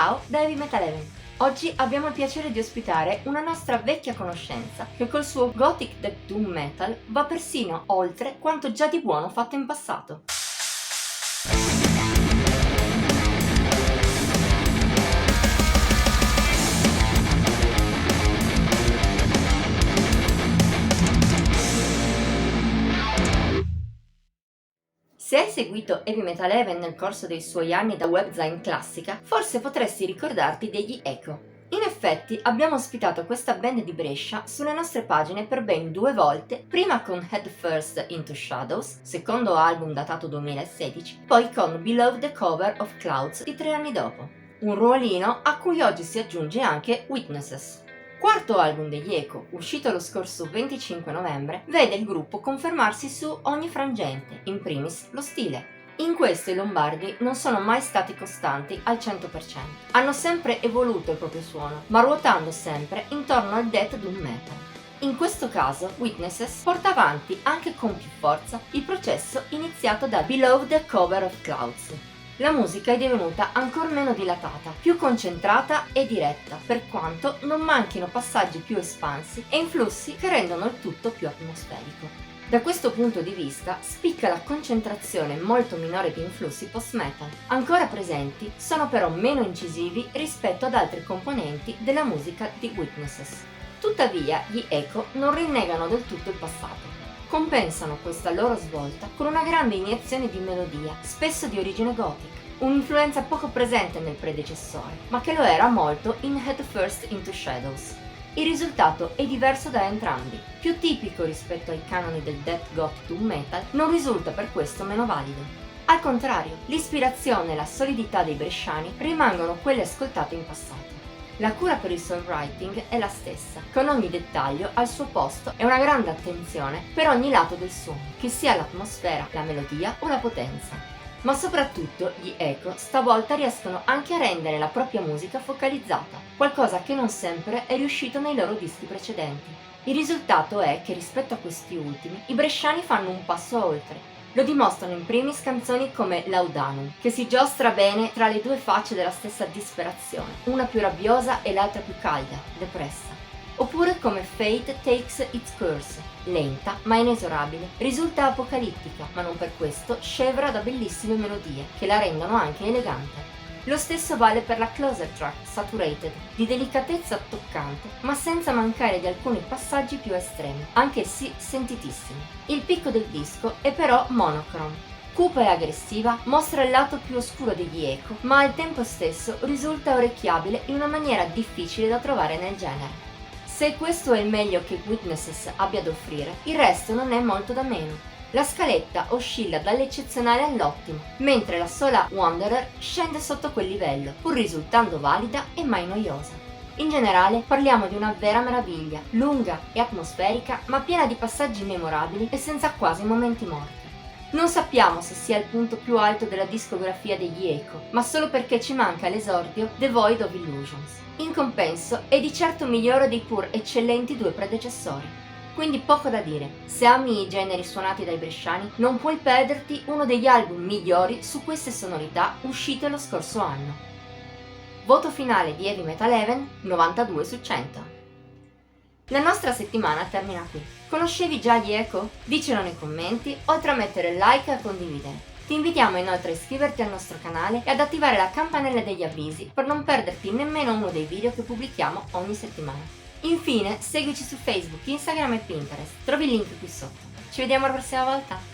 Ciao da Heavy Metal Eleven. Oggi abbiamo il piacere di ospitare una nostra vecchia conoscenza che col suo Gothic Death Doom Metal va persino oltre quanto già di buono fatto in passato. Se hai seguito Heavy Metal Eleven nel corso dei suoi anni da webzine classica, forse potresti ricordarti degli Echo. In effetti abbiamo ospitato questa band di Brescia sulle nostre pagine per ben 2 volte, prima con Head First Into Shadows, secondo album datato 2016, poi con Below the Cover of Clouds di 3 anni dopo. Un ruolino a cui oggi si aggiunge anche Witnesses. Quarto album degli Echo, uscito lo scorso 25 novembre, vede il gruppo confermarsi su ogni frangente, in primis lo stile. In questo i lombardi non sono mai stati costanti al 100%. Hanno sempre evoluto il proprio suono, ma ruotando sempre intorno al death doom metal. In questo caso, Witnesses porta avanti anche con più forza il processo iniziato da Below the Cover of Clouds. La musica è divenuta ancor meno dilatata, più concentrata e diretta, per quanto non manchino passaggi più espansi e influssi che rendono il tutto più atmosferico. Da questo punto di vista spicca la concentrazione molto minore di influssi post-metal. Ancora presenti, sono però meno incisivi rispetto ad altri componenti della musica di Witnesses. Tuttavia, gli Echo non rinnegano del tutto il passato. Compensano questa loro svolta con una grande iniezione di melodia, spesso di origine gothic, un'influenza poco presente nel predecessore, ma che lo era molto in Head First Into Shadows. Il risultato è diverso da entrambi, più tipico rispetto ai canoni del Death Goth Doom Metal, non risulta per questo meno valido. Al contrario, l'ispirazione e la solidità dei bresciani rimangono quelle ascoltate in passato. La cura per il songwriting è la stessa, con ogni dettaglio al suo posto e una grande attenzione per ogni lato del suono, che sia l'atmosfera, la melodia o la potenza. Ma soprattutto gli Echo stavolta riescono anche a rendere la propria musica focalizzata, qualcosa che non sempre è riuscito nei loro dischi precedenti. Il risultato è che rispetto a questi ultimi, i bresciani fanno un passo oltre. Lo dimostrano in primis canzoni come Laudanum, che si giostra bene tra le due facce della stessa disperazione, una più rabbiosa e l'altra più calda, depressa. Oppure come Fate Takes Its Course, lenta ma inesorabile, risulta apocalittica, ma non per questo scevra da bellissime melodie, che la rendono anche elegante. Lo stesso vale per la closer track Saturated, di delicatezza toccante, ma senza mancare di alcuni passaggi più estremi, anch'essi sentitissimi. Il picco del disco è però monochrome. Cupa e aggressiva, mostra il lato più oscuro degli Echo, ma al tempo stesso risulta orecchiabile in una maniera difficile da trovare nel genere. Se questo è il meglio che Witnesses abbia da offrire, il resto non è molto da meno. La scaletta oscilla dall'eccezionale all'ottimo, mentre la sola Wanderer scende sotto quel livello, pur risultando valida e mai noiosa. In generale parliamo di una vera meraviglia, lunga e atmosferica, ma piena di passaggi memorabili e senza quasi momenti morti. Non sappiamo se sia il punto più alto della discografia degli Echo, ma solo perché ci manca l'esordio The Void of Illusions. In compenso è di certo migliore dei pur eccellenti 2 predecessori. Quindi poco da dire, se ami i generi suonati dai bresciani non puoi perderti uno degli album migliori su queste sonorità uscite lo scorso anno. Voto finale di Heavy Metal Eleven 92 su 100. La nostra settimana termina qui. Conoscevi già gli Echo? Dicelo nei commenti, oltre a mettere like e a condividere. Ti invitiamo inoltre a iscriverti al nostro canale e ad attivare la campanella degli avvisi per non perderti nemmeno uno dei video che pubblichiamo ogni settimana. Infine, seguici su Facebook, Instagram e Pinterest. Trovi il link qui sotto. Ci vediamo la prossima volta!